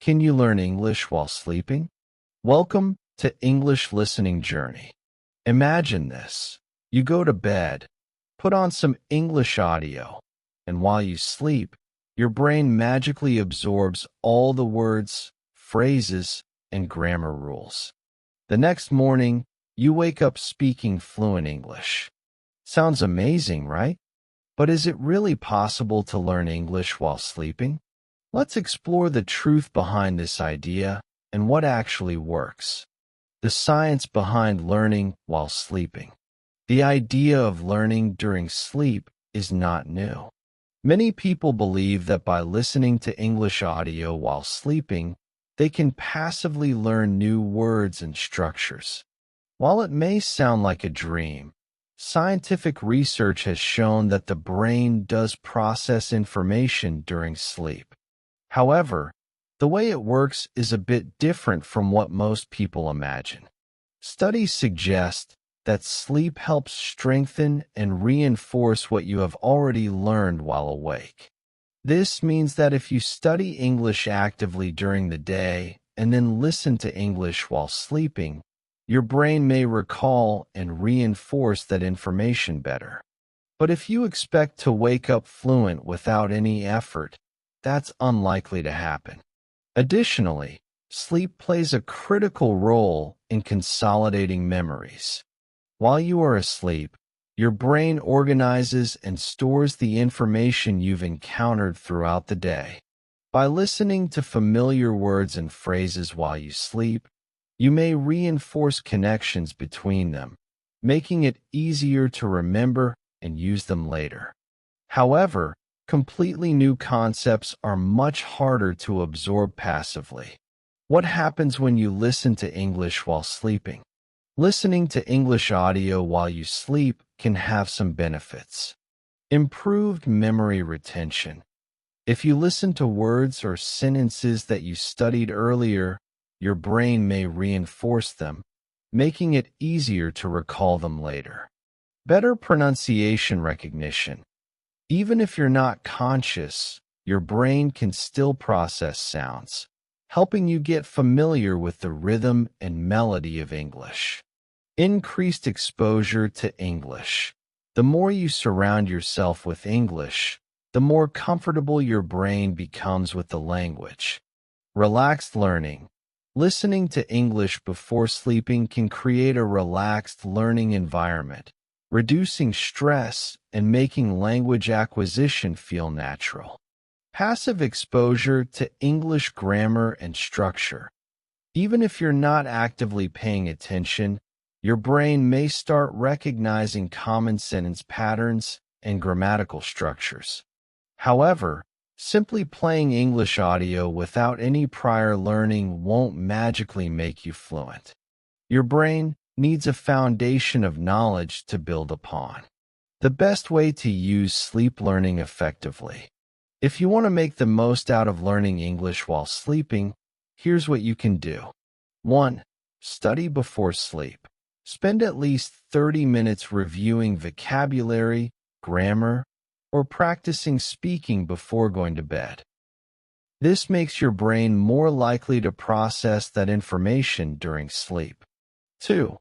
Can you learn English while sleeping? Welcome to English Listening Journey. Imagine this. You go to bed, put on some English audio, and while you sleep, your brain magically absorbs all the words, phrases, and grammar rules. The next morning, you wake up speaking fluent English. Sounds amazing, right? But is it really possible to learn English while sleeping? Let's explore the truth behind this idea and what actually works. The science behind learning while sleeping. The idea of learning during sleep is not new. Many people believe that by listening to English audio while sleeping, they can passively learn new words and structures. While it may sound like a dream, scientific research has shown that the brain does process information during sleep. However, the way it works is a bit different from what most people imagine. Studies suggest that sleep helps strengthen and reinforce what you have already learned while awake. This means that if you study English actively during the day and then listen to English while sleeping, your brain may recall and reinforce that information better. But if you expect to wake up fluent without any effort, that's unlikely to happen. Additionally, sleep plays a critical role in consolidating memories. While you are asleep, your brain organizes and stores the information you've encountered throughout the day. By listening to familiar words and phrases while you sleep, you may reinforce connections between them, making it easier to remember and use them later. However, completely new concepts are much harder to absorb passively. What happens when you listen to English while sleeping? Listening to English audio while you sleep can have some benefits. Improved memory retention. If you listen to words or sentences that you studied earlier, your brain may reinforce them, making it easier to recall them later. Better pronunciation recognition. Even if you're not conscious, your brain can still process sounds, helping you get familiar with the rhythm and melody of English. Increased exposure to English. The more you surround yourself with English, the more comfortable your brain becomes with the language. Relaxed learning. Listening to English before sleeping can create a relaxed learning environment, reducing stress and making language acquisition feel natural. Passive exposure to English grammar and structure. Even if you're not actively paying attention, your brain may start recognizing common sentence patterns and grammatical structures. However, simply playing English audio without any prior learning won't magically make you fluent. Your brain needs a foundation of knowledge to build upon. The best way to use sleep learning effectively. If you want to make the most out of learning English while sleeping, here's what you can do. 1. Study before sleep. Spend at least 30 minutes reviewing vocabulary, grammar, or practicing speaking before going to bed. This makes your brain more likely to process that information during sleep. 2.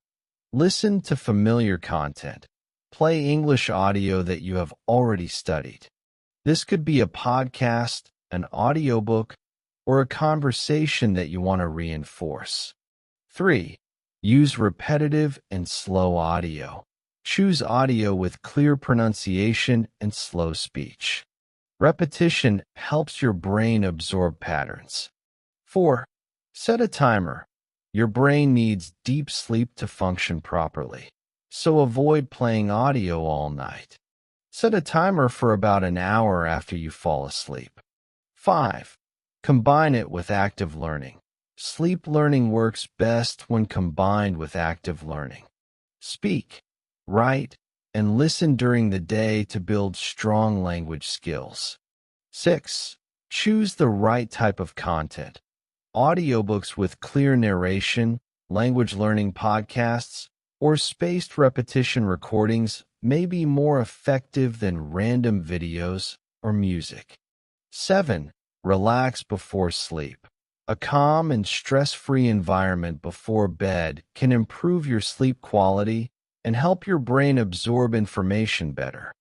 Listen to familiar content. Play English audio that you have already studied. This could be a podcast, an audiobook, or a conversation that you want to reinforce. 3. Use repetitive and slow audio. Choose audio with clear pronunciation and slow speech. Repetition helps your brain absorb patterns. 4. Set a timer. Your brain needs deep sleep to function properly, so avoid playing audio all night. Set a timer for about an hour after you fall asleep. 5. Combine it with active learning. Sleep learning works best when combined with active learning. Speak, write, and listen during the day to build strong language skills. 6. Choose the right type of content. Audiobooks with clear narration, language learning podcasts, or spaced repetition recordings may be more effective than random videos or music. 7. Relax before sleep. A calm and stress-free environment before bed can improve your sleep quality and help your brain absorb information better.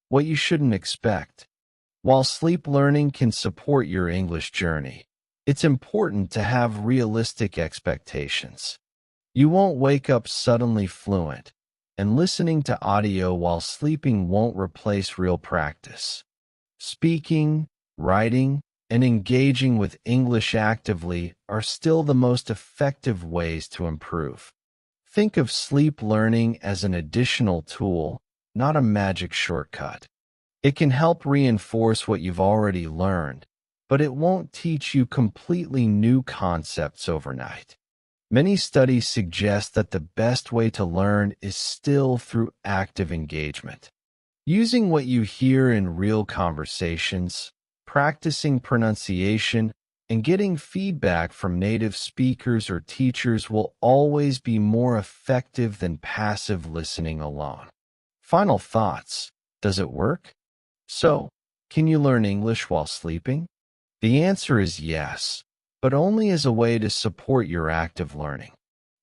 What you shouldn't expect. While sleep learning can support your English journey, it's important to have realistic expectations. You won't wake up suddenly fluent, and listening to audio while sleeping won't replace real practice. Speaking, writing, and engaging with English actively are still the most effective ways to improve. Think of sleep learning as an additional tool, not a magic shortcut. It can help reinforce what you've already learned, but it won't teach you completely new concepts overnight. Many studies suggest that the best way to learn is still through active engagement. Using what you hear in real conversations, practicing pronunciation, and getting feedback from native speakers or teachers will always be more effective than passive listening alone. Final thoughts. Does it work? So, can you learn English while sleeping? The answer is yes, but only as a way to support your active learning.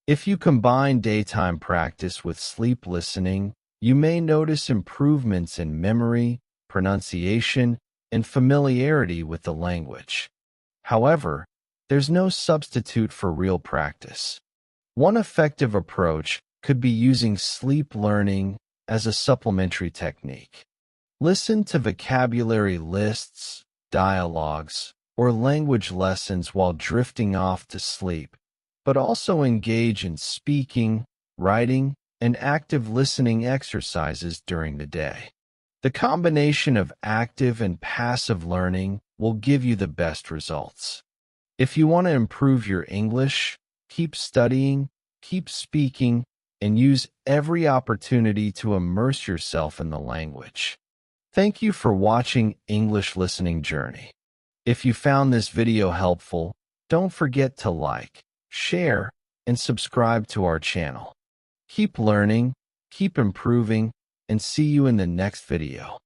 If you combine daytime practice with sleep listening, you may notice improvements in memory, pronunciation, and familiarity with the language. However, there's no substitute for real practice. One effective approach could be using sleep learning as a supplementary technique. Listen to vocabulary lists, dialogues, or language lessons while drifting off to sleep, but also engage in speaking, writing, and active listening exercises during the day. The combination of active and passive learning will give you the best results. If you want to improve your English, keep studying, keep speaking, and use every opportunity to immerse yourself in the language. Thank you for watching English Listening Journey. If you found this video helpful, don't forget to like, share, and subscribe to our channel. Keep learning, keep improving, and see you in the next video.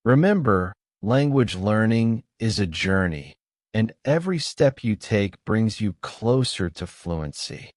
Remember, language learning is a journey, and every step you take brings you closer to fluency.